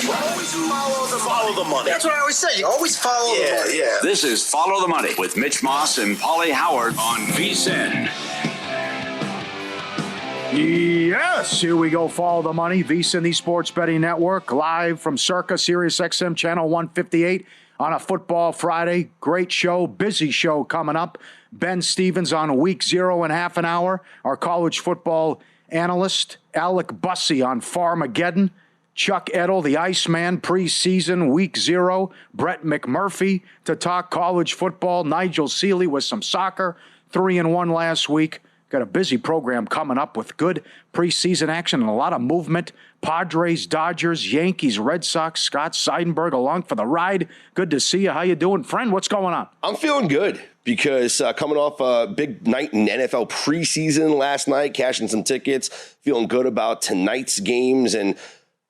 Always follow the money. That's what I always say. You always follow the money. Yeah. This is Follow the Money with Mitch Moss and Paulie Howard on VSiN. Yes, here we go. Follow the Money. VSiN, the Sports Betting Network, live from Circa, Sirius XM Channel 158 on a Football Friday. Great show, busy show coming up. Ben Stevens on week 0 in half an hour. Our college football analyst, Alec Bussey on Farmageddon. Chuck Edel, the Iceman, preseason, week 0. Brett McMurphy to talk college football. Nigel Seeley with some soccer. 3-1 last week. Got a busy program coming up with good preseason action and a lot of movement. Padres, Dodgers, Yankees, Red Sox. Scott Seidenberg along for the ride. Good to see you. How you doing, friend? What's going on? I'm feeling good because coming off a big night in NFL preseason last night, cashing some tickets, feeling good about tonight's games, and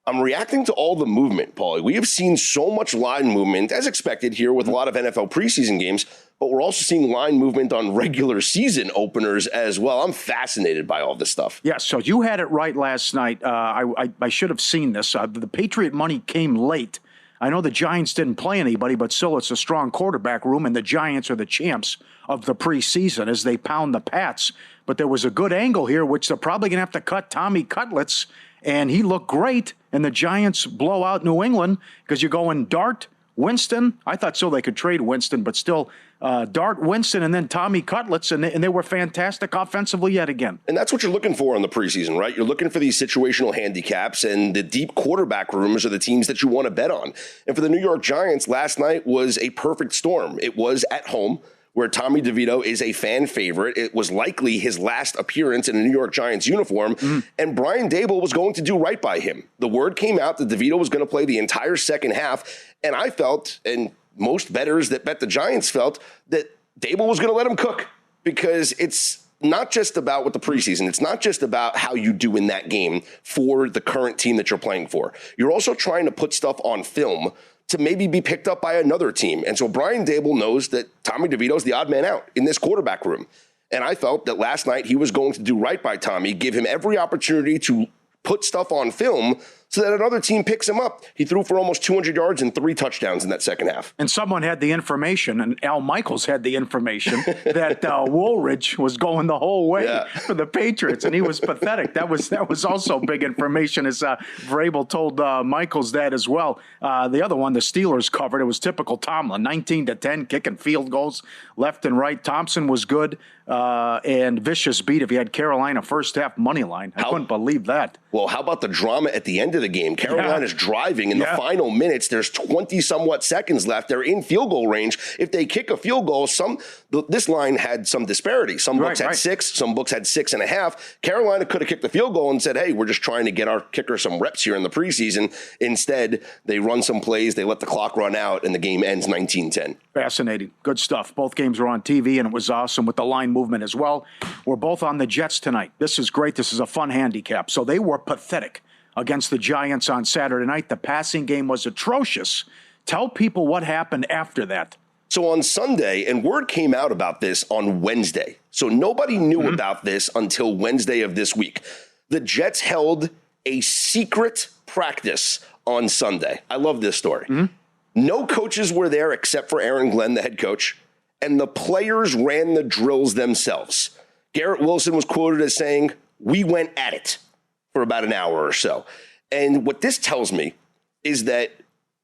I'm reacting to all the movement, Paulie. We have seen so much line movement, as expected here with a lot of NFL preseason games, but we're also seeing line movement on regular season openers as well. I'm fascinated by all this stuff. Yeah, so you had it right last night. I should have seen this. The Patriot money came late. I know the Giants didn't play anybody, but still it's a strong quarterback room, and the Giants are the champs of the preseason as they pound the Pats. But there was a good angle here, which they're probably going to have to cut Tommy Cutlets, and he looked great, and the Giants blow out New England because you're going Dart, Winston. I thought so they could trade Winston, but still Dart, Winston, and then Tommy Cutlets, and they were fantastic offensively yet again. And that's what you're looking for in the preseason, right? You're looking for these situational handicaps, and the deep quarterback rooms are the teams that you want to bet on. And for the New York Giants, last night was a perfect storm. It was at home, where Tommy DeVito is a fan favorite. It was likely his last appearance in a New York Giants uniform, and Brian Daboll was going to do right by him. The word came out that DeVito was going to play the entire second half, and I felt, and most bettors that bet the Giants felt, that Daboll was going to let him cook, because it's not just about with the preseason. It's not just about how you do in that game for the current team that you're playing for. You're also trying to put stuff on film to maybe be picked up by another team. And so Brian Daboll knows that Tommy DeVito's the odd man out in this quarterback room. And I felt that last night he was going to do right by Tommy, give him every opportunity to put stuff on film so that another team picks him up. He threw for almost 200 yards and 3 touchdowns in that second half. And someone had the information, and Al Michaels had the information, that Woolridge was going the whole way for the Patriots, and he was pathetic. That was also big information, as Vrabel told Michaels that as well. The other one, the Steelers covered. It was typical Tomlin, 19-10, kicking field goals left and right. Thompson was good, and vicious beat if you had Carolina first half money line. I couldn't believe that. Well, how about the drama at the end of the game? Carolina's driving in the final minutes. There's 20-somewhat seconds left. They're in field goal range. If they kick a field goal, this line had some disparity. Some books had 6, some books had 6.5. Carolina could have kicked the field goal and said, hey, we're just trying to get our kicker some reps here in the preseason. Instead, they run some plays, they let the clock run out, and the game ends 19-10. Fascinating. Good stuff. Both games were on TV, and it was awesome with the line movement as well. We're both on the Jets tonight. This is great. This is a fun handicap. So they were pathetic against the Giants on Saturday night. The passing game was atrocious. Tell people what happened after that. So on Sunday, and word came out about this on Wednesday, so nobody knew about this until Wednesday of this week. The Jets held a secret practice on Sunday. I love this story. No coaches were there except for Aaron Glenn, the head coach, and the players ran the drills themselves. Garrett Wilson was quoted as saying, "We went at it," for about an hour or so. And what this tells me is that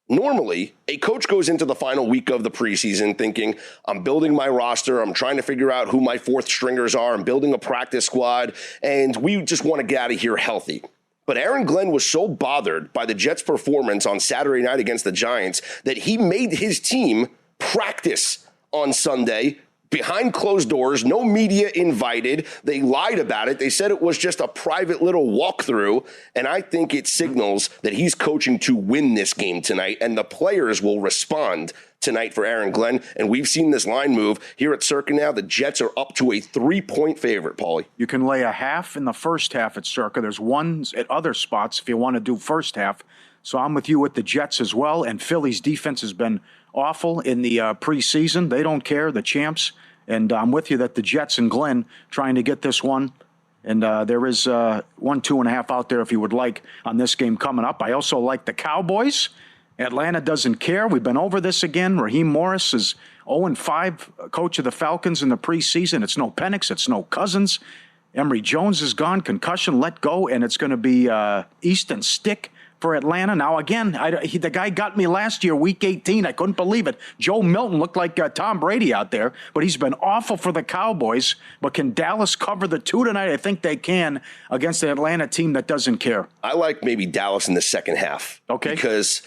normally a coach goes into the final week of the preseason thinking, I'm building my roster, I'm trying to figure out who my fourth stringers are, I'm building a practice squad, and we just want to get out of here healthy. But Aaron Glenn was so bothered by the Jets' performance on Saturday night against the Giants that he made his team practice on Sunday behind closed doors, no media invited. They lied about it. They said it was just a private little walkthrough, and I think it signals that he's coaching to win this game tonight, and the players will respond tonight for Aaron Glenn, and we've seen this line move here at Circa now. The Jets are up to a 3-point favorite, Paulie. You can lay a half in the first half at Circa. There's ones at other spots if you want to do first half. So I'm with you with the Jets as well, and Philly's defense has been awful in the preseason. They don't care, the champs. And I'm with you that the Jets and Glenn trying to get this one And there is 1, 2.5 out there if you would like on this game coming up. I also like the Cowboys. Atlanta doesn't care. We've been over this again. Raheem Morris is 0-5, coach of the Falcons in the preseason. It's no Penix. It's no Cousins. Emory Jones is gone. Concussion, let go. And it's going to be Easton Stick for Atlanta. Now, again, the guy got me last year, week 18. I couldn't believe it. Joe Milton looked like Tom Brady out there, but he's been awful for the Cowboys. But can Dallas cover the 2 tonight? I think they can against an Atlanta team that doesn't care. I like maybe Dallas in the second half. Okay. Because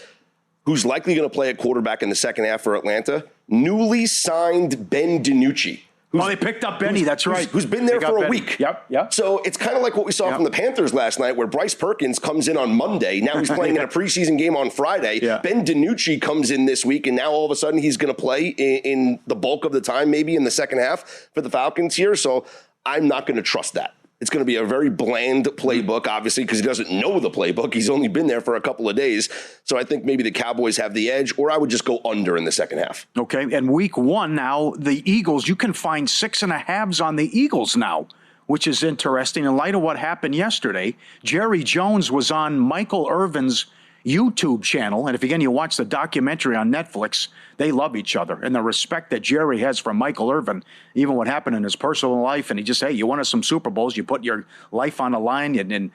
who's likely going to play at quarterback in the second half for Atlanta? Newly signed Ben DiNucci. They picked up Benny. That's right. Who's been there for a week. Yep. So it's kind of like what we saw from the Panthers last night, where Bryce Perkins comes in on Monday. Now he's playing in a preseason game on Friday. Yeah. Ben DiNucci comes in this week, and now all of a sudden he's going to play in the bulk of the time, maybe in the second half for the Falcons here. So I'm not going to trust that. It's going to be a very bland playbook, obviously, because he doesn't know the playbook. He's only been there for a couple of days. So I think maybe the Cowboys have the edge, or I would just go under in the second half. Okay, and week 1 now, the Eagles, you can find 6.5s on the Eagles now, which is interesting. In light of what happened yesterday, Jerry Jones was on Michael Irvin's YouTube channel, and if again you watch the documentary on Netflix, they love each other, and the respect that Jerry has for Michael Irvin, even what happened in his personal life, and he just, hey, you won us some Super Bowls, you put your life on the line, and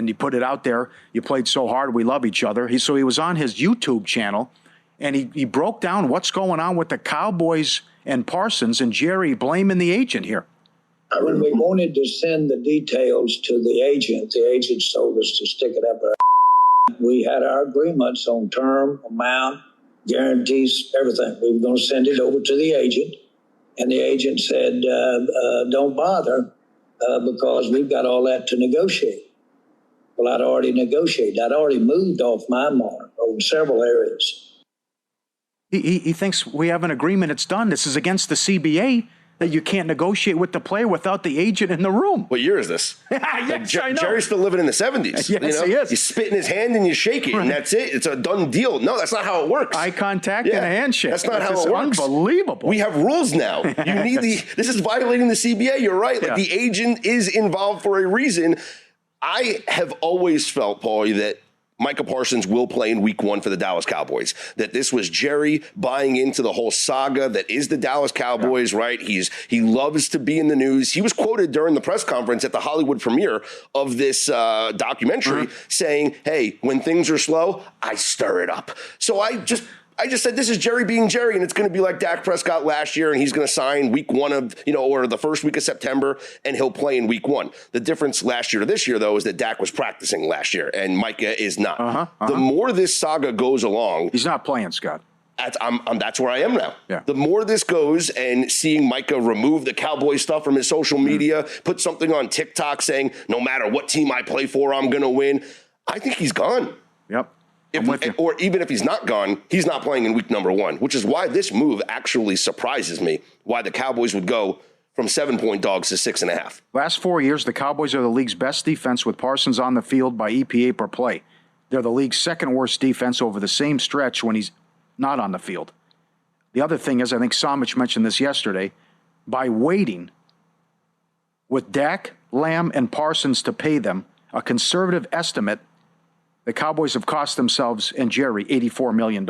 you put it out there, you played so hard, we love each other. So he was on his YouTube channel, and he broke down what's going on with the Cowboys and Parsons, and Jerry blaming the agent here. When we wanted to send the details to the agents told us to stick it up our. We had our agreements on term, amount, guarantees, everything. We were going to send it over to the agent, and the agent said, don't bother because we've got all that to negotiate. Well, I'd already negotiated. I'd already moved off my mark over several areas. He thinks we have an agreement, it's done. This is against the CBA. That you can't negotiate with the player without the agent in the room. What year is this? Yes, I know. Jerry's still living in the 70s. Yes, he is. You spit in his hand and you shake it, and that's it. It's a done deal. No, that's not how it works. Eye contact and a handshake. That's not how it works. Unbelievable. We have rules now. You need this is violating the CBA. You're right. Like the agent is involved for a reason. I have always felt, Paulie, that Micah Parsons will play in week 1 for the Dallas Cowboys. That this was Jerry buying into the whole saga that is the Dallas Cowboys, right? He loves to be in the news. He was quoted during the press conference at the Hollywood premiere of this documentary saying, hey, when things are slow, I stir it up. So I just said, this is Jerry being Jerry, and it's going to be like Dak Prescott last year, and he's going to sign week 1 of, or the first week of September, and he'll play in week 1. The difference last year to this year, though, is that Dak was practicing last year, and Micah is not. The more this saga goes along. He's not playing, Scott. That's where I am now. Yeah. The more this goes, and seeing Micah remove the Cowboy stuff from his social media, put something on TikTok saying, no matter what team I play for, I'm going to win, I think he's gone. Yep. Or even if he's not gone, he's not playing in week number 1, which is why this move actually surprises me, why the Cowboys would go from 7-point dogs to 6.5. Last 4 years, the Cowboys are the league's best defense with Parsons on the field by EPA per play. They're the league's second worst defense over the same stretch when he's not on the field. The other thing is, I think Samich mentioned this yesterday, by waiting with Dak, Lamb, and Parsons to pay them, a conservative estimate, the Cowboys have cost themselves and Jerry $84 million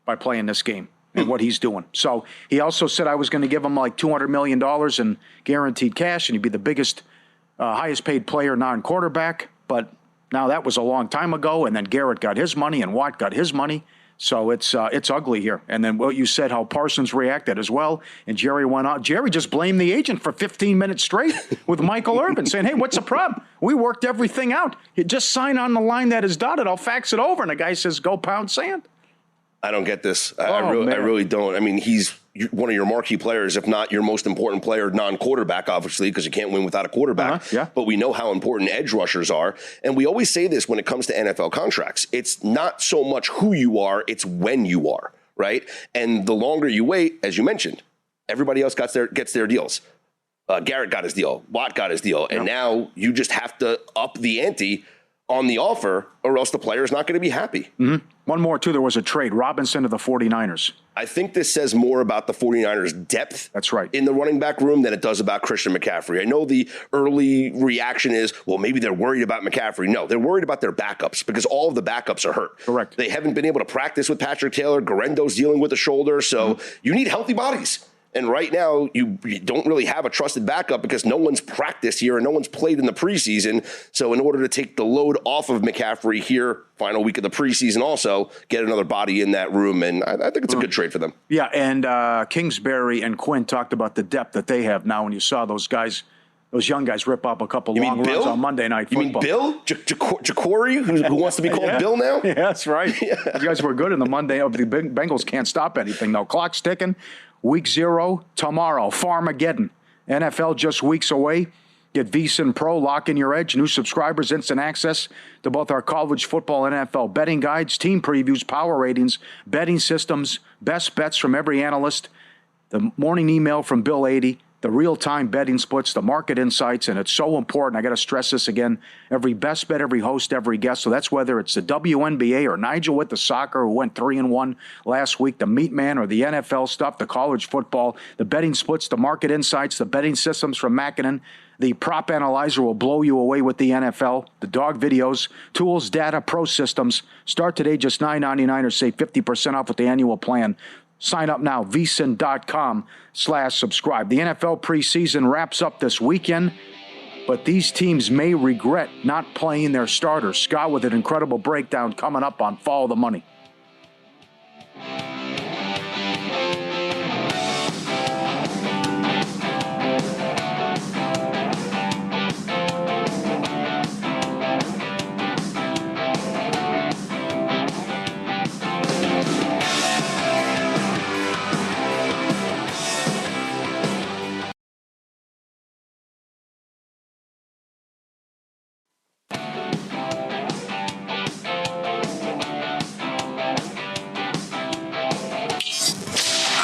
by playing this game and what he's doing. So he also said I was going to give him like $200 million in guaranteed cash, and he'd be the biggest, highest paid player non-quarterback. But now that was a long time ago, and then Garrett got his money and Watt got his money. So it's ugly here. And then what you said, how Parsons reacted as well, and Jerry went on. Jerry just blamed the agent for 15 minutes straight with Michael Irvin, saying, hey, what's the problem? We worked everything out. You just sign on the line that is dotted. I'll fax it over. And the guy says, go pound sand. I don't get this. I really don't. I mean, he's one of your marquee players, if not your most important player, non-quarterback, obviously, because you can't win without a quarterback. But we know how important edge rushers are. And we always say this when it comes to NFL contracts. It's not so much who you are, it's when you are, right? And the longer you wait, as you mentioned, everybody else gets their deals. Garrett got his deal. Watt got his deal. And now you just have to up the ante on the offer, or else the player is not going to be happy. Mm-hmm. One more, too. There was a trade. Robinson to the 49ers. I think this says more about the 49ers' depth That's right. in the running back room than it does about Christian McCaffrey. I know the early reaction is, well, maybe they're worried about McCaffrey. No, they're worried about their backups because all of the backups are hurt. Correct. They haven't been able to practice with Patrick Taylor. Garendo's dealing with a shoulder. So you need healthy bodies. And right now, you don't really have a trusted backup because no one's practiced here and no one's played in the preseason. So in order to take the load off of McCaffrey here, final week of the preseason also, get another body in that room. And I think it's a good trade for them. Yeah, and Kingsbury and Quinn talked about the depth that they have now when you saw those guys. Those young guys rip up a couple long runs on Monday Night Football. You mean Bill? Jacory, who wants to be called Bill now? Yeah, that's right. Yeah. You guys were good in the Monday. The Bengals can't stop anything, though. Clock's ticking. Week 0 tomorrow. Farmageddon. NFL just weeks away. Get VSiN Pro, lock in your edge. New subscribers, instant access to both our college football and NFL betting guides, team previews, power ratings, betting systems, best bets from every analyst, the morning email from Bill 80, the real-time betting splits, the market insights, and it's so important. I got to stress this again. Every best bet, every host, every guest. So that's whether it's the WNBA or Nigel with the soccer who went 3-1 last week, the Meat Man or the NFL stuff, the college football, the betting splits, the market insights, the betting systems from Mackinnon. The prop analyzer will blow you away with the NFL, the dog videos, tools, data, pro systems. Start today just $9.99 or save 50% off with the annual plan. Sign up now, vsin.com/subscribe. The NFL preseason wraps up this weekend, but these teams may regret not playing their starters. Scott with an incredible breakdown coming up on Follow the Money.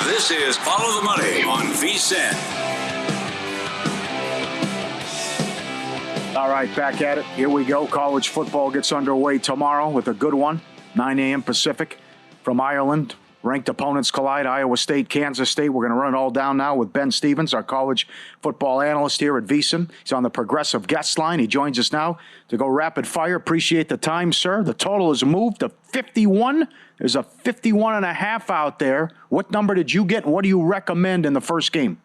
This is Follow the Money on VSiN. All right, back at it. Here we go. College football gets underway tomorrow with a good one, 9 a.m. Pacific from Ireland. Ranked opponents collide, Iowa State, Kansas State. We're going to run it all down now with Ben Stevens, our college football analyst here at VSiN. He's on the progressive guest line. He joins us now to go rapid fire. Appreciate the time, sir. The total has moved to 51. There's a 51.5 out there. What number did you get, and what do you recommend in the first game?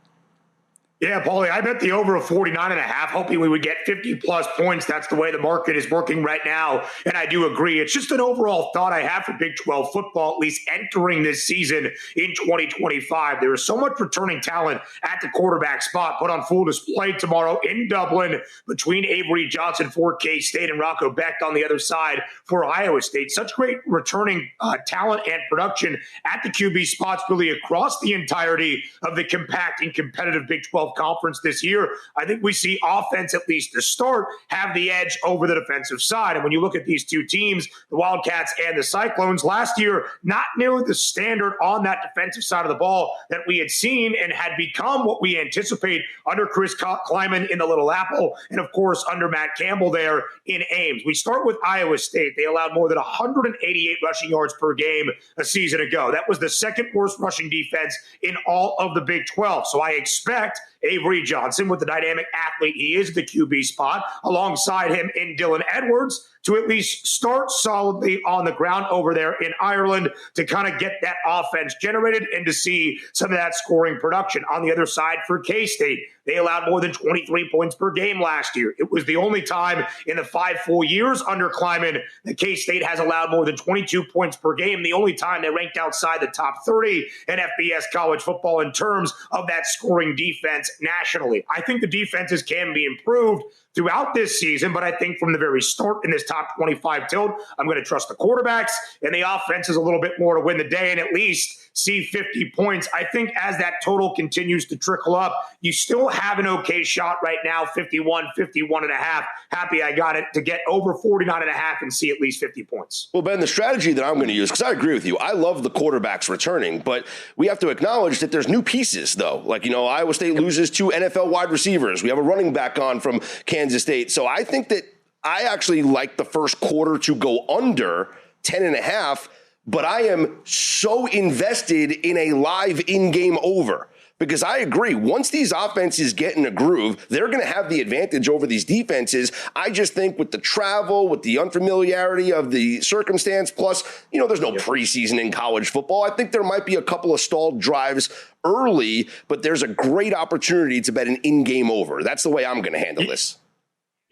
Yeah, Paulie, I bet the over of 49.5, hoping we would get 50-plus points. That's the way the market is working right now, and I do agree. It's just an overall thought I have for Big 12 football, at least entering this season in 2025. There is so much returning talent at the quarterback spot put on full display tomorrow in Dublin between Avery Johnson for K-State and Rocco Becht on the other side for Iowa State. Such great returning talent and production at the QB spots really across the entirety of the compact and competitive Big 12 conference this year. I think we see offense, at least to start, have the edge over the defensive side. And when you look at these two teams, the Wildcats and the Cyclones, last year, not nearly the standard on that defensive side of the ball that we had seen and had become what we anticipate under Chris Kleiman in the Little Apple and, of course, under Matt Campbell there in Ames. We start with Iowa State. They allowed more than 188 rushing yards per game a season ago. That was the second worst rushing defense in all of the Big 12. So I expect Avery Johnson, with the dynamic athlete he is, the QB spot, alongside him in Dylan Edwards, to at least start solidly on the ground over there in Ireland to kind of get that offense generated and to see some of that scoring production. On the other side for K-State, they allowed more than 23 points per game last year. It was the only time in the 5 full years under Kleiman that K-State has allowed more than 22 points per game. The only time they ranked outside the top 30 in FBS college football in terms of that scoring defense nationally. I think the defenses can be improved throughout this season, but I think from the very start in this top 25 tilt, I'm going to trust the quarterbacks and the offense is a little bit more to win the day and at least see 50 points. I think as that total continues to trickle up, you still have an okay shot right now, 51, 51 and a half. Happy I got it to get over 49 and a half and see at least 50 points. Well, Ben, the strategy that I'm going to use, because I agree with you, I love the quarterbacks returning, but we have to acknowledge that there's new pieces, though. Like, Iowa State loses 2 NFL wide receivers. We have a running back on from Kansas State. So I think that I actually like the first quarter to go under 10.5, but I am so invested in a live in-game over. Because I agree, once these offenses get in a groove, they're going to have the advantage over these defenses. I just think with the travel, with the unfamiliarity of the circumstance, plus, there's no preseason in college football. I think there might be a couple of stalled drives early, but there's a great opportunity to bet an in-game over. That's the way I'm going to handle this.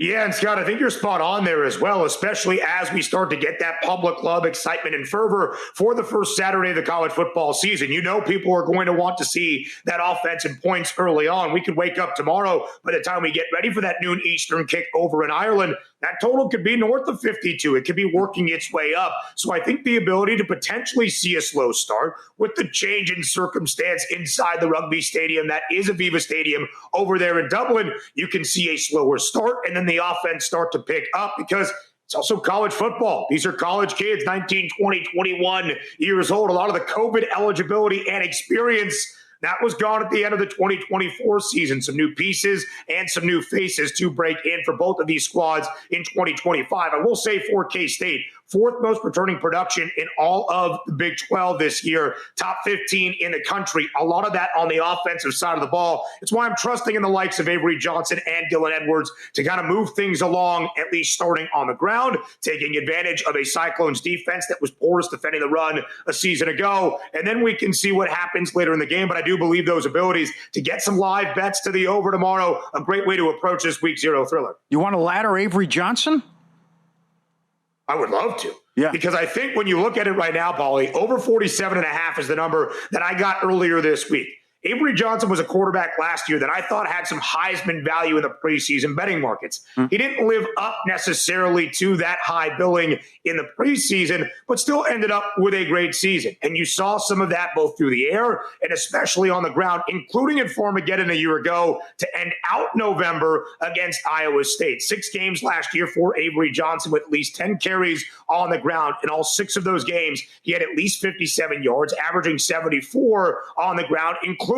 Yeah, and Scott, I think you're spot on there as well, especially as we start to get that public love, excitement, and fervor for the first Saturday of the college football season. People are going to want to see that offense and points early on. We could wake up tomorrow by the time we get ready for that noon Eastern kick over in Ireland. That total could be north of 52. It could be working its way up. So I think the ability to potentially see a slow start with the change in circumstance inside the rugby stadium, that is Aviva Stadium over there in Dublin, you can see a slower start and then the offense start to pick up because it's also college football. These are college kids, 19, 20, 21 years old. A lot of the COVID eligibility and experience that was gone at the end of the 2024 season. Some new pieces and some new faces to break in for both of these squads in 2025. I will say for K-State, fourth most returning production in all of the Big 12 this year, top 15 in the country. A lot of that on the offensive side of the ball. It's why I'm trusting in the likes of Avery Johnson and Dylan Edwards to kind of move things along, at least starting on the ground, taking advantage of a Cyclones defense that was porous defending the run a season ago. And then we can see what happens later in the game. But I do believe those abilities to get some live bets to the over tomorrow, a great way to approach this week 0 thriller. You want to ladder Avery Johnson? I would love to. Yeah. Because I think when you look at it right now, Paulie, over 47.5 is the number that I got earlier this week. Avery Johnson was a quarterback last year that I thought had some Heisman value in the preseason betting markets. He didn't live up necessarily to that high billing in the preseason, but still ended up with a great season. And you saw some of that both through the air and especially on the ground, including in Farmageddon a year ago to end out November against Iowa State. 6 games last year for Avery Johnson with at least 10 carries on the ground. In all 6 of those games, he had at least 57 yards, averaging 74 on the ground, including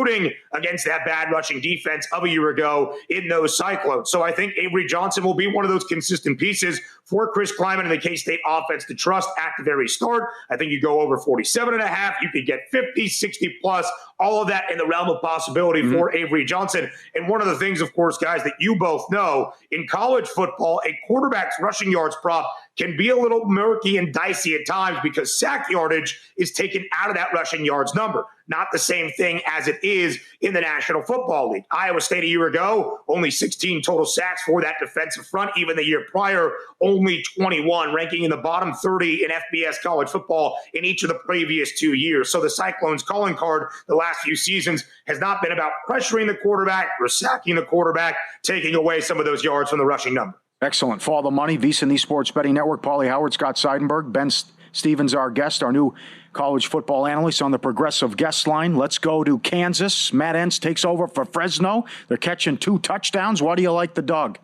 against that bad rushing defense of a year ago in those Cyclones. So I think Avery Johnson will be one of those consistent pieces for Chris Kleiman and the K-State offense to trust at the very start. I think you go over 47.5. You could get 50, 60 plus, all of that in the realm of possibility for Avery Johnson. And one of the things, of course, guys, that you both know, in college football, a quarterback's rushing yards prop can be a little murky and dicey at times because sack yardage is taken out of that rushing yards number. Not the same thing as it is in the National Football League. Iowa State a year ago, only 16 total sacks for that defensive front. Even the year prior, only 21, ranking in the bottom 30 in FBS college football in each of the previous 2 years. So the Cyclones' calling card the last few seasons has not been about pressuring the quarterback or sacking the quarterback, taking away some of those yards from the rushing number. Excellent. Follow the money. VSiN, the Sports Betting Network. Paulie Howard, Scott Seidenberg, Ben Stevens, our guest, our new college football analyst on the Progressive guest line. Let's go to Kansas. Matt Entz takes over for Fresno. They're catching 2 touchdowns. Why do you like the dog?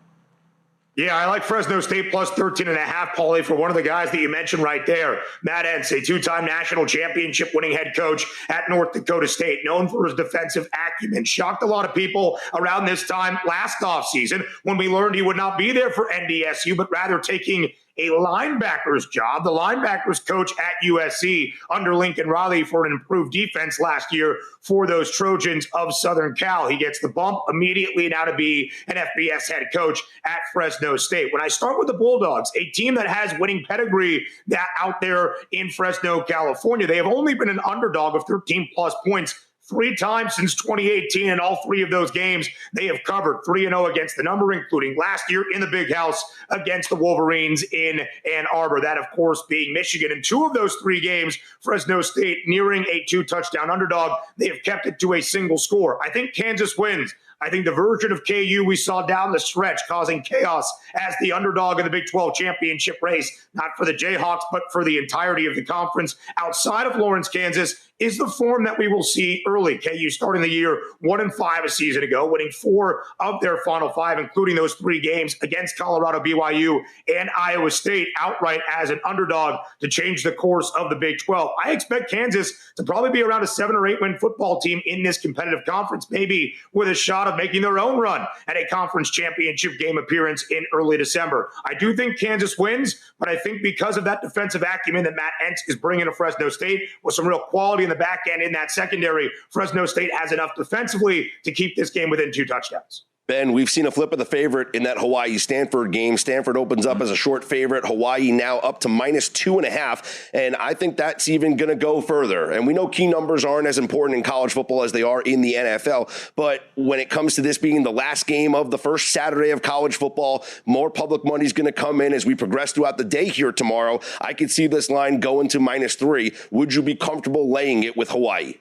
Yeah, I like Fresno State plus 13.5, Paulie, for one of the guys that you mentioned right there. Matt Entz, a 2-time national championship winning head coach at North Dakota State, known for his defensive acumen. Shocked a lot of people around this time last offseason when we learned he would not be there for NDSU, but rather taking a linebacker's job, the linebackers coach at USC under Lincoln Riley for an improved defense last year for those Trojans of Southern Cal. He gets the bump immediately now to be an FBS head coach at Fresno State. When I start with the Bulldogs, a team that has winning pedigree that out there in Fresno, California, they have only been an underdog of 13 plus points 3 times since 2018, and all 3 of those games they have covered 3-0 against the number, including last year in the Big House against the Wolverines in Ann Arbor. That, of course, being Michigan. In 2 of those 3 games, Fresno State nearing a 2-touchdown underdog. They have kept it to a single score. I think Kansas wins. I think the version of KU we saw down the stretch causing chaos as the underdog in the Big 12 championship race, not for the Jayhawks, but for the entirety of the conference outside of Lawrence, Kansas, is the form that we will see early. KU starting the year 1-5 a season ago, winning 4 of their final 5, including those 3 games against Colorado, BYU, and Iowa State outright as an underdog to change the course of the Big 12. I expect Kansas to probably be around a 7 or 8 win football team in this competitive conference, maybe with a shot of making their own run at a conference championship game appearance in early December. I do think Kansas wins, but I think because of that defensive acumen that Matt Entz is bringing to Fresno State with some real quality in the back end in that secondary, Fresno State has enough defensively to keep this game within 2 touchdowns. Ben, we've seen a flip of the favorite in that Hawaii-Stanford game. Stanford opens up as a short favorite. Hawaii now up to -2.5. And I think that's even going to go further. And we know key numbers aren't as important in college football as they are in the NFL. But when it comes to this being the last game of the first Saturday of college football, more public money is going to come in as we progress throughout the day here tomorrow. I could see this line going to -3. Would you be comfortable laying it with Hawaii?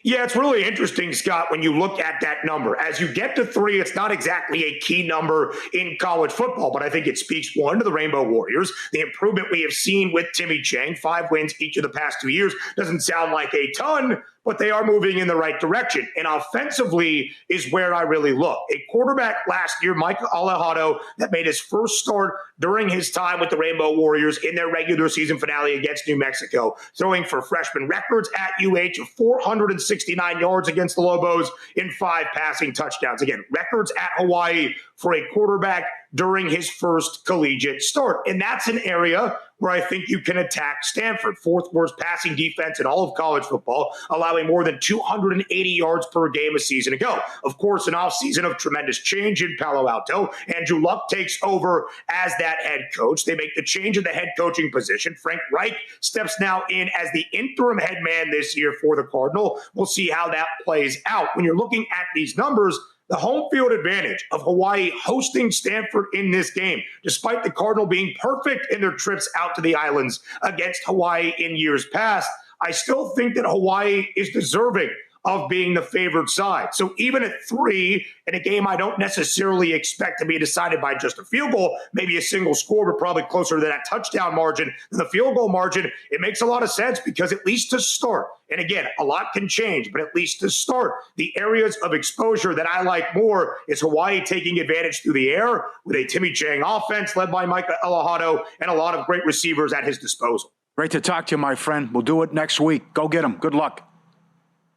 Yeah, it's really interesting, Scott, when you look at that number. As you get to 3, it's not exactly a key number in college football, but I think it speaks, one, to the Rainbow Warriors. The improvement we have seen with Timmy Chang, 5 wins each of the past 2 years, doesn't sound like a ton, but they are moving in the right direction. And offensively is where I really look. A quarterback last year, Mike Alejado, that made his first start during his time with the Rainbow Warriors in their regular season finale against New Mexico, throwing for freshman records at UH of 469 yards against the Lobos in 5 passing touchdowns. Again, records at Hawaii for a quarterback during his first collegiate start. And that's an area where I think you can attack Stanford. 4th worst passing defense in all of college football, allowing more than 280 yards per game a season ago. Of course, an offseason of tremendous change in Palo Alto. Andrew Luck takes over as that head coach. They make the change in the head coaching position. Frank Reich steps now in as the interim head man this year for the Cardinal. We'll see how that plays out. When you're looking at these numbers, the home field advantage of Hawaii hosting Stanford in this game, despite the Cardinal being perfect in their trips out to the islands against Hawaii in years past, I still think that Hawaii is deserving of being the favored side. So even at 3, in a game I don't necessarily expect to be decided by just a field goal, maybe a single score, but probably closer to that touchdown margin than the field goal margin, it makes a lot of sense because at least to start, and again, a lot can change, but at least to start, the areas of exposure that I like more is Hawaii taking advantage through the air with a Timmy Chang offense led by Mike Alejado and a lot of great receivers at his disposal. Great to talk to you, my friend. We'll do it next week. Go get him. Good luck.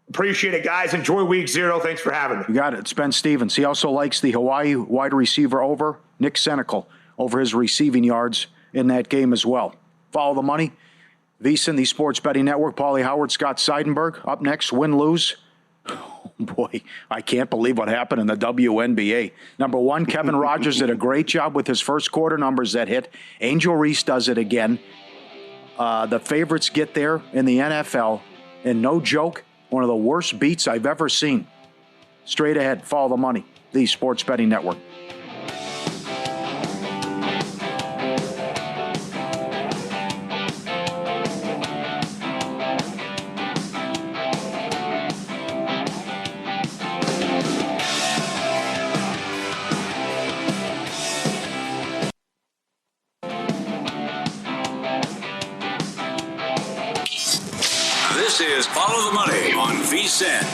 Appreciate it, guys. Enjoy week 0. Thanks for having me. You got it. It's Ben Stevens. He also likes the Hawaii wide receiver over, Nick Senecal, over his receiving yards in that game as well. Follow the money. VSiN, the Sports Betting Network. Paulie Howard, Scott Seidenberg. Up next, win, lose. Oh, boy, I can't believe what happened in the WNBA. Number 1, Kevin Rogers did a great job with his first quarter numbers that hit. Angel Reese does it again. The favorites get there in the NFL. And no joke, one of the worst beats I've ever seen. Straight ahead, follow the money, the Sports Betting Network. This is Follow the Money on VSiN.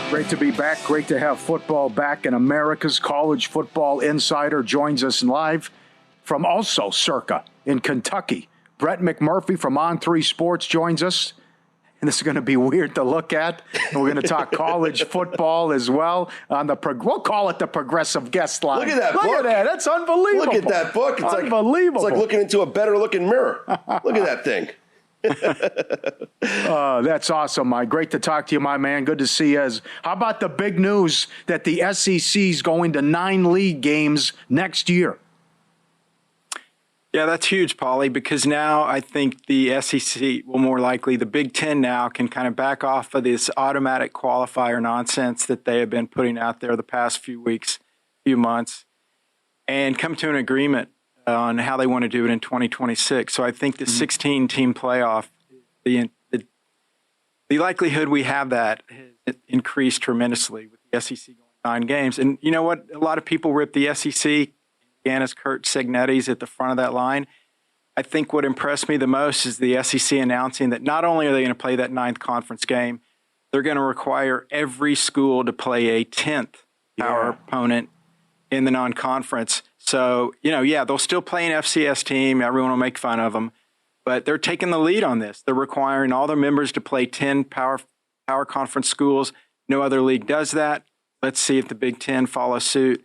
Great to be back. Great to have football back. And America's College Football Insider joins us live from also Circa in Kentucky. Brett McMurphy from On3 Sports joins us. And this is going to be weird to look at. And we're going to talk college football as well. We'll call it the Progressive Guest Line. Look at that book. Look at that. That's unbelievable. Look at that book. It's unbelievable. It's like looking into a better looking mirror. Look at that thing. That's awesome, Mike. Great to talk to you, my man. Good to see you. How about the big news that the SEC is going to 9 league games next year? Yeah, that's huge, Paulie, because now I think the SEC will more likely, the Big Ten now can kind of back off of this automatic qualifier nonsense that they have been putting out there the past few weeks, few months, and come to an agreement on how they want to do it in 2026. So I think the 16-team playoff, the likelihood we have that has increased tremendously with the SEC going 9 games. And you know what? A lot of people rip the SEC. Indiana's Kurt Signetti's at the front of that line. I think what impressed me the most is the SEC announcing that not only are they going to play that 9th conference game, they're going to require every school to play a 10th power opponent in the non-conference. So, they'll still play an FCS team. Everyone will make fun of them. But they're taking the lead on this. They're requiring all their members to play 10 power conference schools, No other league does that. Let's see if the Big Ten follows suit,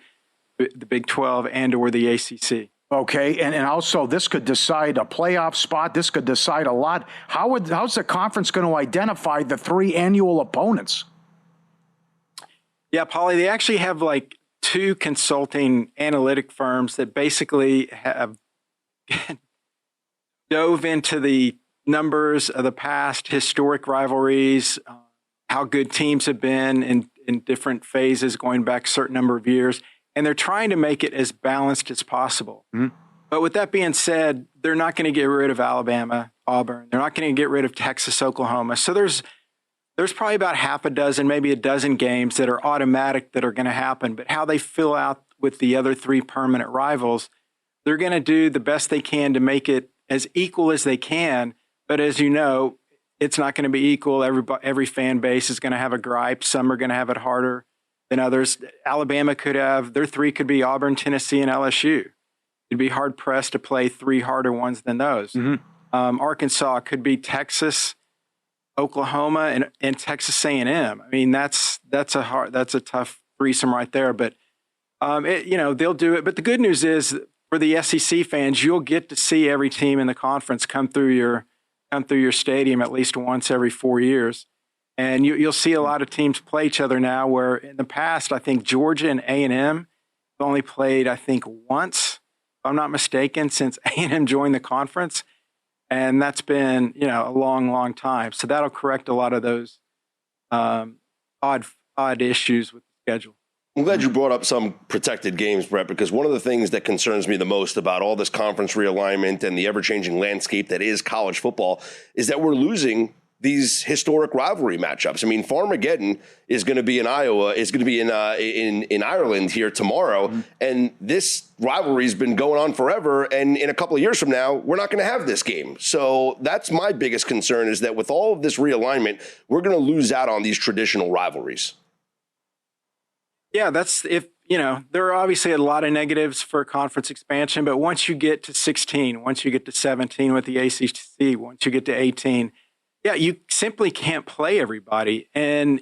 the Big 12 and or the ACC. Okay, and also this could decide a playoff spot. This could decide a lot. How's the conference going to identify the 3 annual opponents? Yeah, Paulie, they actually have like 2 consulting analytic firms that basically have dove into the numbers of the past historic rivalries, how good teams have been in different phases going back a certain number of years. And they're trying to make it as balanced as possible. Mm-hmm. But with that being said, they're not going to get rid of Alabama, Auburn. They're not going to get rid of Texas, Oklahoma. So there's probably about half a dozen, maybe a dozen games that are automatic that are going to happen. But how they fill out with the other 3 permanent rivals, they're going to do the best they can to make it as equal as they can. But as you know, it's not going to be equal. Every fan base is going to have a gripe. Some are going to have it harder than others. Alabama could have, their 3 could be Auburn, Tennessee, and LSU. It'd be hard pressed to play 3 harder ones than those. Mm-hmm. Arkansas could be Texas, Oklahoma, and Texas A&M. I mean, that's a tough threesome right there. But they'll do it. But the good news is for the SEC fans, you'll get to see every team in the conference come through your stadium at least once every 4 years. And you'll see a lot of teams play each other now, where in the past, I think Georgia and A&M only played, I think, once, if I'm not mistaken, since A&M joined the conference. And that's been, a long, long time. So that'll correct a lot of those odd issues with the schedule. I'm glad you brought up some protected games, Brett, because one of the things that concerns me the most about all this conference realignment and the ever-changing landscape that is college football is that we're losing these historic rivalry matchups. I mean, Farmageddon is going to be in Iowa, is going to be in Ireland here tomorrow, mm-hmm. and this rivalry's been going on forever, and in a couple of years from now, we're not going to have this game. So that's my biggest concern, is that with all of this realignment, we're going to lose out on these traditional rivalries. Yeah, there are obviously a lot of negatives for conference expansion, but once you get to 16, once you get to 17 with the ACC, once you get to 18, yeah, you simply can't play everybody. And,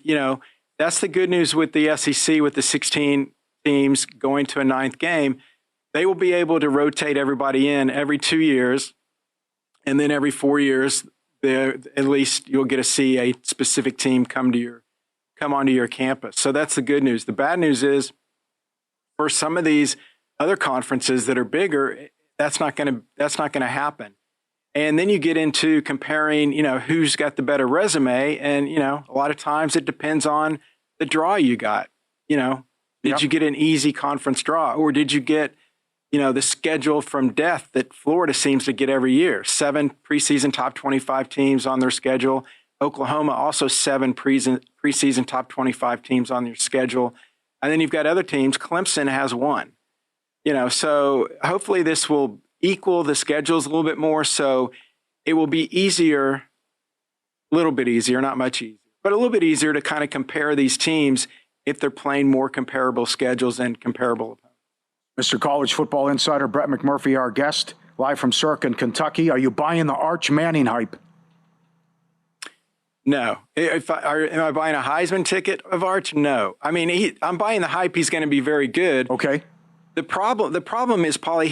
that's the good news with the SEC, with the 16 teams going to a 9th game. They will be able to rotate everybody in every 2 years. And then every 4 years, at least you'll get to see a specific team come onto your campus. So that's the good news. The bad news is for some of these other conferences that are bigger, that's not going to happen. And then you get into comparing, who's got the better resume. And, a lot of times it depends on the draw you got. Did you get an easy conference draw, or did you get, the schedule from death that Florida seems to get every year? 7 preseason top 25 teams on their schedule. Oklahoma also 7 preseason top 25 teams on their schedule. And then you've got other teams. Clemson has 1. So hopefully this will equal the schedules a little bit more, so it will be easier, a little bit easier, not much easier, but a little bit easier to kind of compare these teams if they're playing more comparable schedules and comparable opponents. Mr. College Football Insider Brett McMurphy, our guest, live from Circa in Kentucky. Are you buying the Arch Manning hype? No. Am I buying a Heisman ticket of Arch? No. I mean, I'm buying the hype. He's going to be very good. Okay. The problem is, Paulie,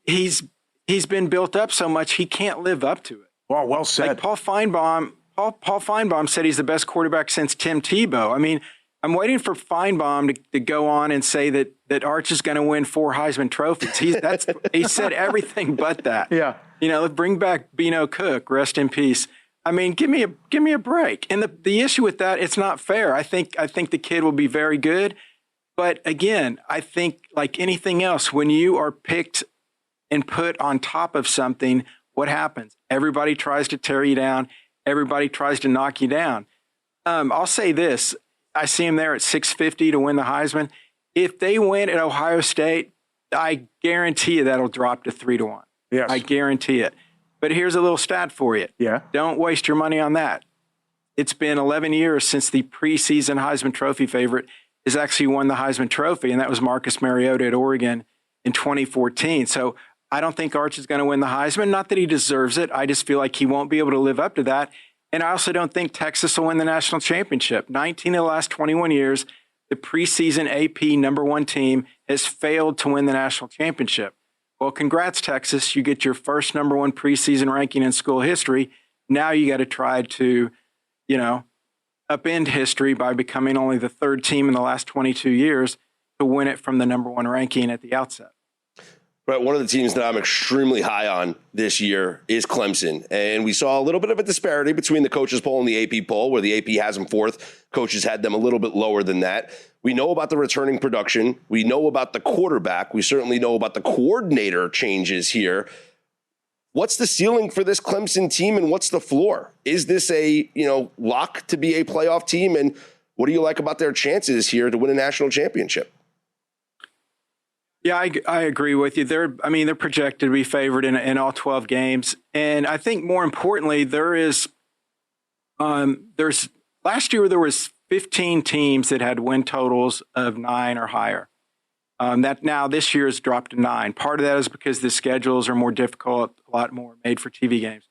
he's been built up so much he can't live up to it. Well said. Like Paul Feinbaum said he's the best quarterback since Tim Tebow. I mean, I'm waiting for Feinbaum to go on and say that Arch is going to win 4 Heisman trophies. He said everything but that. Yeah. Bring back Bino Cook, rest in peace. I mean, give me a break. And the issue with that, it's not fair. I think the kid will be very good. But again, I think like anything else, when you are picked and put on top of something, what happens? Everybody tries to tear you down. Everybody tries to knock you down. I'll say this. I see him there at 650 to win the Heisman. If they win at Ohio State, I guarantee you that'll drop to 3-1. Yes. I guarantee it. But here's a little stat for you. Yeah. Don't waste your money on that. It's been 11 years since the preseason Heisman Trophy favorite has actually won the Heisman Trophy, and that was Marcus Mariota at Oregon in 2014. So I don't think Arch is going to win the Heisman. Not that he deserves it. I just feel like he won't be able to live up to that. And I also don't think Texas will win the national championship. 19 of the last 21 years, the preseason AP number one team has failed to win the national championship. Well, congrats, Texas. You get your first number one preseason ranking in school history. Now you got to try to, upend history by becoming only the third team in the last 22 years to win it from the number one ranking at the outset. Right, one of the teams that I'm extremely high on this year is Clemson. And we saw a little bit of a disparity between the coaches poll and the AP poll, where the AP has them fourth. Coaches had them a little bit lower than that. We know about the returning production. We know about the quarterback. We certainly know about the coordinator changes here. What's the ceiling for this Clemson team, and what's the floor? Is this a, lock to be a playoff team? And what do you like about their chances here to win a national championship? Yeah, I agree with you. They're projected to be favored in all 12 games. And I think more importantly, there's last year there was 15 teams that had win totals of 9 or higher. That now this year has dropped to 9. Part of that is because the schedules are more difficult, a lot more made for TV games.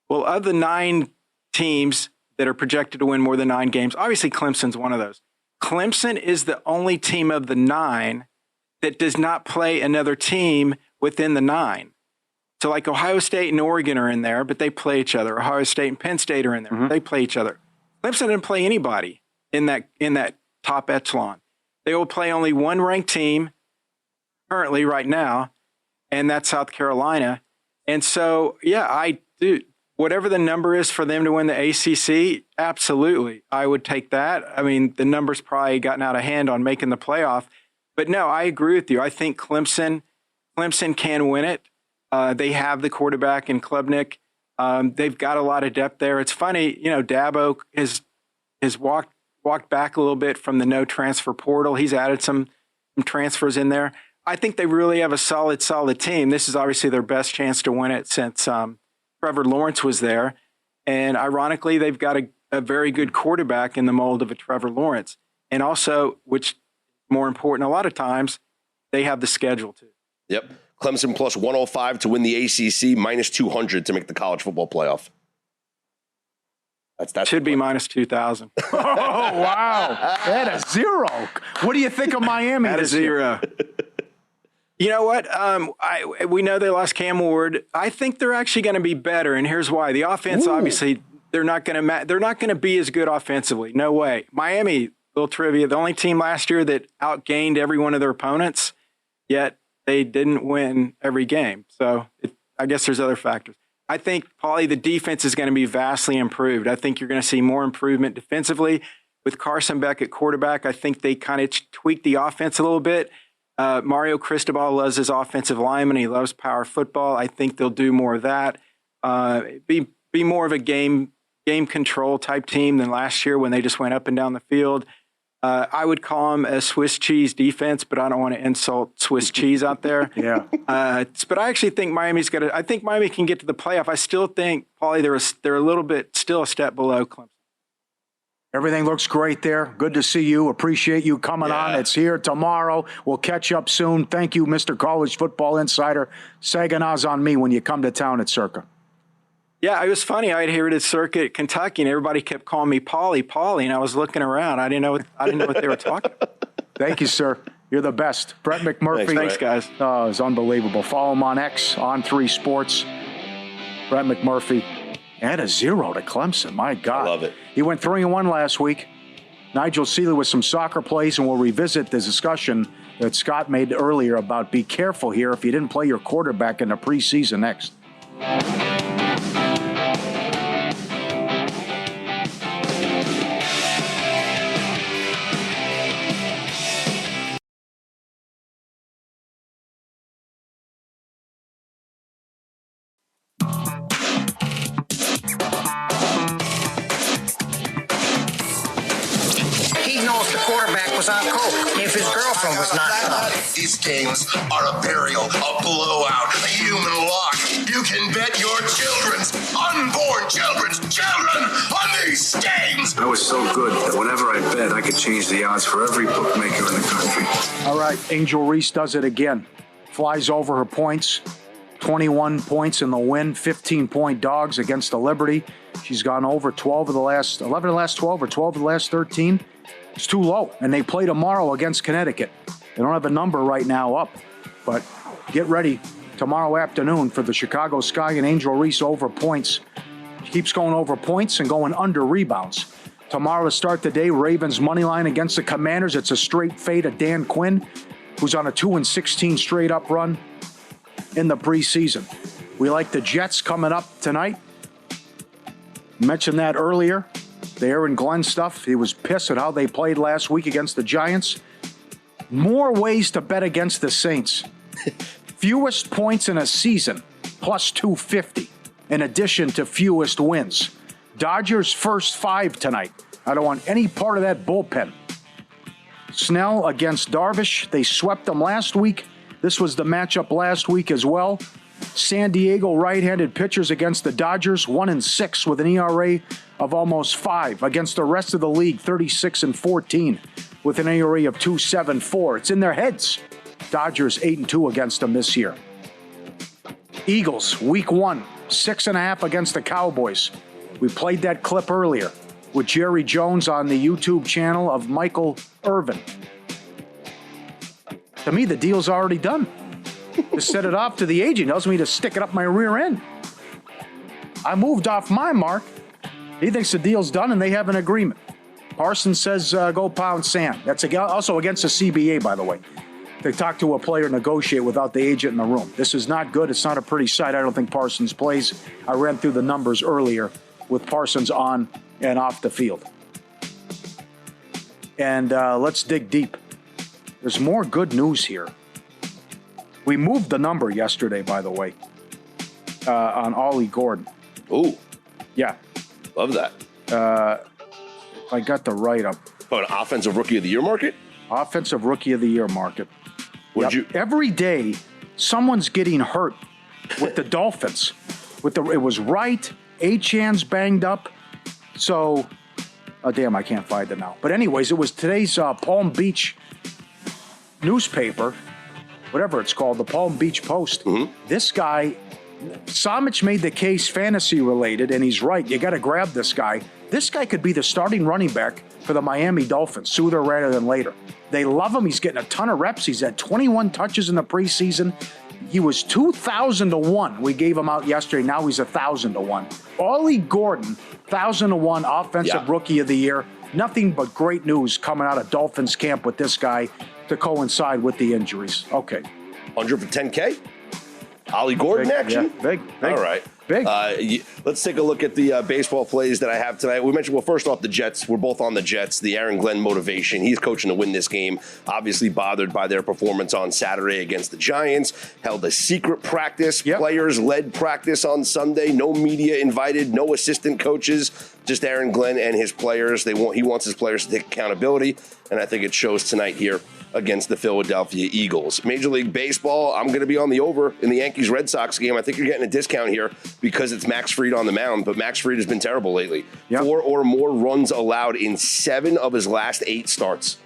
Well, of the 9 teams that are projected to win more than 9 games, obviously Clemson's one of those. Clemson is the only team of the 9 that does not play another team within the 9. So like Ohio State and Oregon are in there, but they play each other. Ohio State and Penn State are in there. Mm-hmm. They play each other. Clemson didn't play anybody in that top echelon. They will play only one ranked team currently right now, and that's South Carolina. And so, yeah, I do. Whatever the number is for them to win the ACC, absolutely, I would take that. I mean, the number's probably gotten out of hand on making the playoff. But no, I agree with you. I think Clemson can win it. They have the quarterback in Klubnik. They've got a lot of depth there. It's funny, Dabo has walked back a little bit from the no transfer portal. He's added some transfers in there. I think they really have a solid team. This is obviously their best chance to win it since Trevor Lawrence was there. And ironically, they've got a very good quarterback in the mold of a Trevor Lawrence. And also, which more important, a lot of times they have the schedule too. Yep. Clemson plus 105 to win the ACC, minus 200 to make the college football playoff. That should be minus 2,000. Oh, wow. At a 0. What do you think of Miami? At a 0. You know what? We know they lost Cam Ward. I think they're actually going to be better, and here's why. The offense, obviously, they're not going to be as good offensively. No way. Miami, little trivia, the only team last year that outgained every one of their opponents, yet they didn't win every game. So I guess there's other factors. I think, Paulie, the defense is going to be vastly improved. I think you're going to see more improvement defensively. With Carson Beck at quarterback, I think they kind of tweaked the offense a little bit. Mario Cristobal loves his offensive lineman. He loves power football. I think they'll do more of that. Be more of a game control type team than last year when they just went up and down the field. I would call them a Swiss cheese defense, but I don't want to insult Swiss cheese out there. Yeah. But I actually think I think Miami can get to the playoff. I still think, Paulie, they're a little bit, still a step below Clemson. Everything looks great there. Good to see you. Appreciate you coming on. It's here tomorrow. We'll catch up soon. Thank you, Mr. College Football Insider. Saganah's on me when you come to town at Circa. Yeah, it was funny. I'd hear it at Circuit, Kentucky, and everybody kept calling me Paulie, and I was looking around. I didn't know what they were talking about. Thank you, sir. You're the best. Brett McMurphy. Thanks, guys. Oh, it's unbelievable. Follow him on X, on 3 Sports. Brett McMurphy. And a 0 to Clemson. My God. I love it. He went 3-1 last week. Nigel Seeley with some soccer plays, and we'll revisit the discussion that Scott made earlier about be careful here if you didn't play your quarterback in the preseason next. Was not These games are a burial, a blowout, a human lock. You can bet your unborn children's children on these games. I was so good that whenever I bet, I could change the odds for every bookmaker in the country. All right, Angel Reese does it again. Flies over her points. 21 points in the win, 15-point dogs against the Liberty. She's gone over 11 of the last 12 or 12 of the last 13. It's too low, and they play tomorrow against Connecticut. They don't have a number right now up, but get ready tomorrow afternoon for the Chicago Sky and Angel Reese over points. She keeps going over points and going under rebounds. Tomorrow to start the day, Ravens money line against the Commanders. It's a straight fade of Dan Quinn, who's on a 2-16 straight up run in the preseason. We like the Jets coming up tonight. Mentioned that earlier. The Aaron Glenn stuff. He was pissed at how they played last week against the Giants. More ways to bet against the Saints. Fewest points in a season, plus 250, in addition to fewest wins. Dodgers first 5 tonight. I don't want any part of that bullpen. Snell against Darvish. They swept them last week. This was the matchup last week as well. San Diego right-handed pitchers against the Dodgers, 1-6 with an ERA of almost 5. Against the rest of the league, 36-14 with an ERA of 2.74. It's in their heads. Dodgers 8-2 against them this year. Eagles, week 1, 6.5 against the Cowboys. We played that clip earlier with Jerry Jones on the YouTube channel of Michael Irvin. To me, the deal's already done. To set it off to the agent tells me to stick it up my rear end. I moved off my mark. He thinks the deal's done and they have an agreement. Parsons says go pound sand. That's also against the CBA, by the way. They talk to a player, negotiate without the agent in the room. This is not good. It's not a pretty sight. I don't think Parsons plays. I ran through the numbers earlier with Parsons on and off the field. And let's dig deep. There's more good news here. We moved the number yesterday, by the way, on Ollie Gordon. Ooh. Yeah. Love that. I got the write-up. Oh, an Offensive Rookie of the Year market? Offensive Rookie of the Year market. Yep. Every day, someone's getting hurt with the Dolphins. It was Wright, Achan's banged up. So, damn, I can't find it now. But anyways, it was today's Palm Beach newspaper, whatever it's called, the Palm Beach Post. Mm-hmm. This guy, Samich made the case fantasy related, and he's right. You got to grab this guy. This guy could be the starting running back for the Miami Dolphins sooner rather than later. They love him. He's getting a ton of reps. He's had 21 touches in the preseason. He was 2,000 to 1. We gave him out yesterday. Now he's 1,000 to 1. Ollie Gordon, 1,000 to 1 Offensive Rookie of the Year. Nothing but great news coming out of Dolphins camp with this guy to coincide with the injuries. Okay. 100 for 10K? Ollie Gordon action? Yeah, big. All right. Big. Let's take a look at the baseball plays that I have tonight. We mentioned, well, first off, the Jets. We're both on the Jets. The Aaron Glenn motivation. He's coaching to win this game. Obviously bothered by their performance on Saturday against the Giants. Held a secret practice. Yep. Players-led practice on Sunday. No media invited. No assistant coaches. Just Aaron Glenn and his players. He wants his players to take accountability, and I think it shows tonight here against the Philadelphia Eagles. Major League Baseball, I'm going to be on the over in the Yankees-Red Sox game. I think you're getting a discount here because it's Max Fried on the mound, but Max Fried has been terrible lately. Yep. 4 or more runs allowed in 7 of his last 8 starts.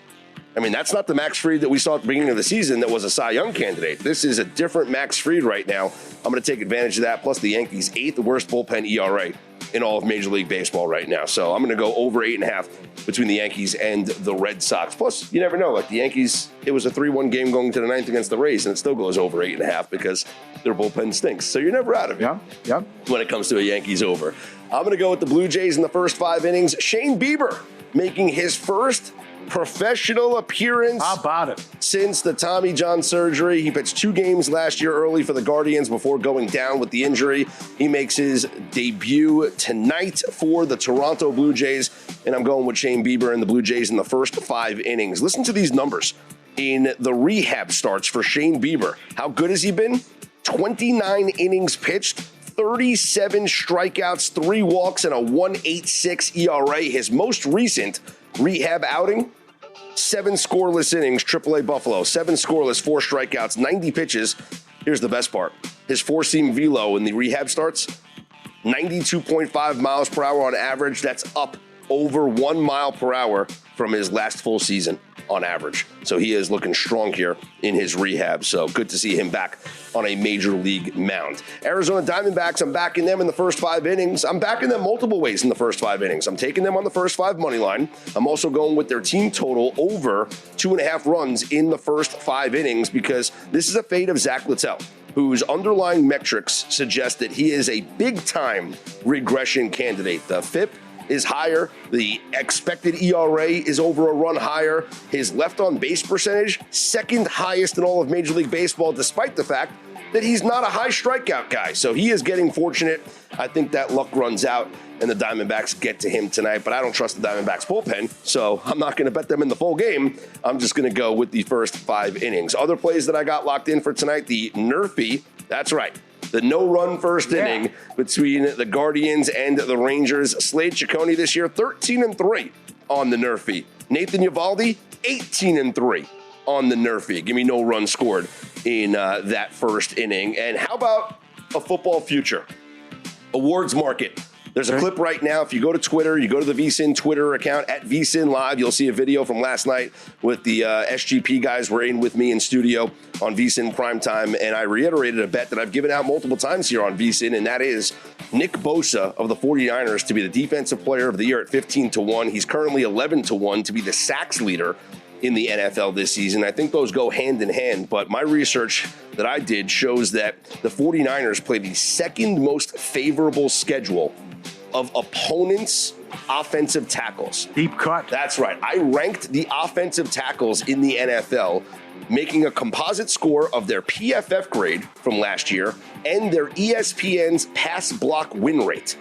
I mean, that's not the Max Fried that we saw at the beginning of the season that was a Cy Young candidate. This is a different Max Fried right now. I'm going to take advantage of that, plus the Yankees' 8th worst bullpen ERA in all of Major League Baseball right now. So I'm going to go over 8.5 between the Yankees and the Red Sox. Plus, you never know. Like the Yankees, it was a 3-1 game going to the 9th against the Rays, and it still goes over 8.5 because their bullpen stinks. So you're never out of it when it comes to a Yankees over. I'm going to go with the Blue Jays in the first 5 innings. Shane Bieber making his first professional appearance. How about it? Since the Tommy John surgery. He pitched 2 games last year early for the Guardians before going down with the injury. He makes his debut tonight for the Toronto Blue Jays, and I'm going with Shane Bieber and the Blue Jays in the first 5 innings. Listen to these numbers in the rehab starts for Shane Bieber. How good has he been? 29 innings pitched, 37 strikeouts, 3 walks, and a 1.86 ERA. His most recent rehab outing, 7 scoreless innings, AAA Buffalo, 7 scoreless, 4 strikeouts, 90 pitches. Here's the best part. His 4-seam velo in the rehab starts, 92.5 miles per hour on average. That's up over 1 mile per hour from his last full season. on average. So he is looking strong here in his rehab. So good to see him back on a major league mound. Arizona Diamondbacks, I'm backing them in the first 5 innings. I'm backing them multiple ways in the first 5 innings. I'm taking them on the first 5 money line. I'm also going with their team total over 2.5 runs in the first 5 innings because this is a fade of Zach Littell, whose underlying metrics suggest that he is a big-time regression candidate. The FIP is higher. The expected ERA is over a run higher. His left-on-base percentage, second highest in all of Major League Baseball, despite the fact that he's not a high strikeout guy. So he is getting fortunate. I think that luck runs out, and the Diamondbacks get to him tonight. But I don't trust the Diamondbacks bullpen, so I'm not going to bet them in the full game. I'm just going to go with the first 5 innings. Other plays that I got locked in for tonight, the Murphy, that's right, the no-run first inning between the Guardians and the Rangers. Slade Ciccone this year, 13-3 on the Murphy. Nathan Eovaldi, 18-3 on the Murphy. Give me no run scored in that first inning. And how about a football future? Awards market. There's a clip right now. If you go to Twitter, you go to the VSiN Twitter account at VSiN Live, you'll see a video from last night with the SGP guys were in with me in studio on VSiN Primetime, and I reiterated a bet that I've given out multiple times here on VSiN, and that is Nick Bosa of the 49ers to be the Defensive Player of the Year at 15-1. He's currently 11-1 to be the sacks leader in the NFL this season. I think those go hand in hand, but my research that I did shows that the 49ers play the second most favorable schedule of opponents' offensive tackles. Deep cut. That's right. I ranked the offensive tackles in the NFL, making a composite score of their PFF grade from last year and their ESPN's pass block win rate.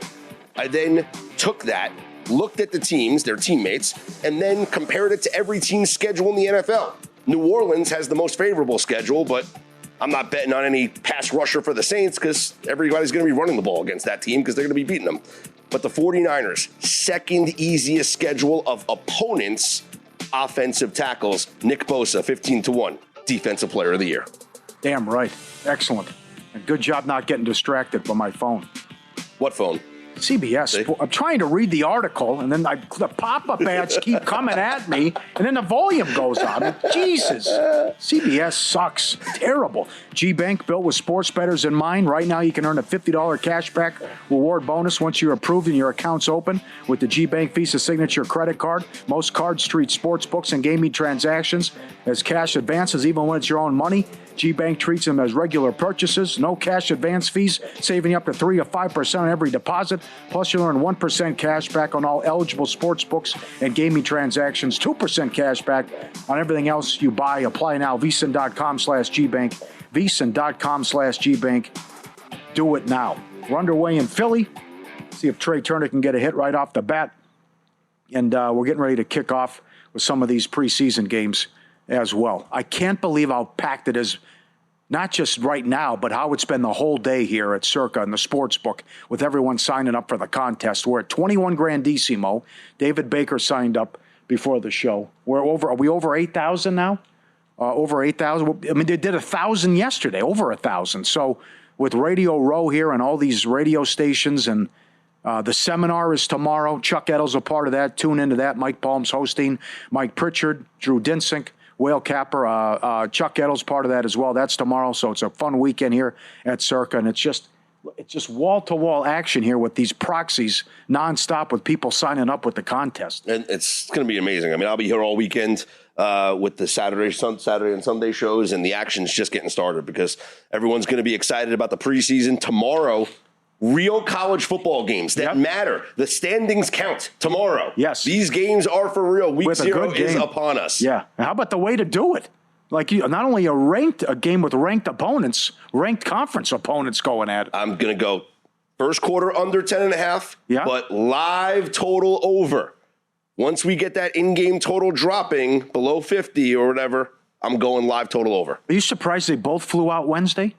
I then took that, looked at the teams, their teammates, and then compared it to every team's schedule in the NFL. New Orleans has the most favorable schedule, but I'm not betting on any pass rusher for the Saints because everybody's going to be running the ball against that team because they're going to be beating them. But the 49ers, second easiest schedule of opponents' offensive tackles. Nick Bosa, 15-1, Defensive Player of the Year. Damn right. Excellent. And good job not getting distracted by my phone. What phone? CBS. See? I'm trying to read the article, and then the pop-up ads keep coming at me, and then the volume goes on. Jesus. CBS sucks. Terrible. G-Bank, built with sports bettors in mind. Right now, you can earn a $50 cashback reward bonus once you're approved and your account's open with the G-Bank Visa Signature credit card. Most cards treat sports books and gaming transactions as cash advances, even when it's your own money. G-Bank treats them as regular purchases. No cash advance fees, saving you up to 3 to 5% on every deposit. Plus, you'll earn 1% cash back on all eligible sports books and gaming transactions. 2% cash back on everything else you buy. Apply now. VSiN.com/GBank. VSiN.com/GBank. Do it now. We're underway in Philly. See if Trey Turner can get a hit right off the bat. And we're getting ready to kick off with some of these preseason games as well. I can't believe how packed it is, not just right now, but how it's been the whole day here at Circa and the sports book with everyone signing up for the contest. We're at 21 Grandissimo. David Baker signed up before the show. Are we over 8,000 now? Over 8,000. I mean, they did 1,000 yesterday, over 1,000. So with Radio Row here and all these radio stations, and the seminar is tomorrow. Chuck Edel's a part of that. Tune into that. Mike Palm's hosting. Mike Pritchard, Drew Dinsink, Whale Capper, Chuck Edel's part of that as well. That's tomorrow, so it's a fun weekend here at Circa, and it's just wall-to-wall action here with these proxies nonstop with people signing up with the contest. And it's going to be amazing. I mean, I'll be here all weekend with the Saturday and Sunday shows, and the action's just getting started because everyone's going to be excited about the preseason. Tomorrow, real college football games that matter. The standings count tomorrow. Yes. These games are for real. Week With 0 is upon us. Yeah. And how about the way to do it? Like, not only a game with ranked opponents, ranked conference opponents going at it. I'm going to go first quarter under 10.5, but live total over. Once we get that in-game total dropping below 50 or whatever, I'm going live total over. Are you surprised they both flew out Wednesday?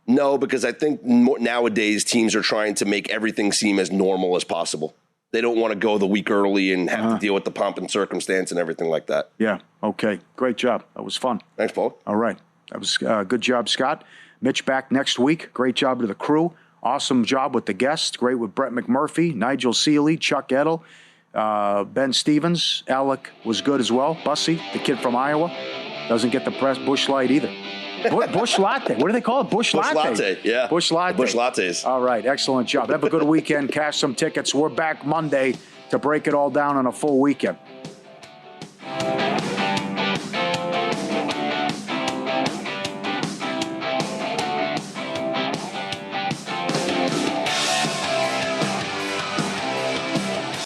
No, because I think nowadays teams are trying to make everything seem as normal as possible. They don't want to go the week early and have to deal with the pomp and circumstance and everything like that. Yeah. Okay. Great job. That was fun. Thanks, Paul. All right. That was good job, Scott. Mitch back next week. Great job to the crew. Awesome job with the guests. Great with Brett McMurphy, Nigel Seeley, Chuck Edel, Ben Stevens, Alec was good as well. Bussy, the kid from Iowa, doesn't get the press. Bush Light either. Bush Latte. What do they call it? Bush Latte. Latte, yeah. Bush Latte. Bush Lattes. All right, excellent job. Have a good weekend. Cash some tickets. We're back Monday to break it all down on a full weekend.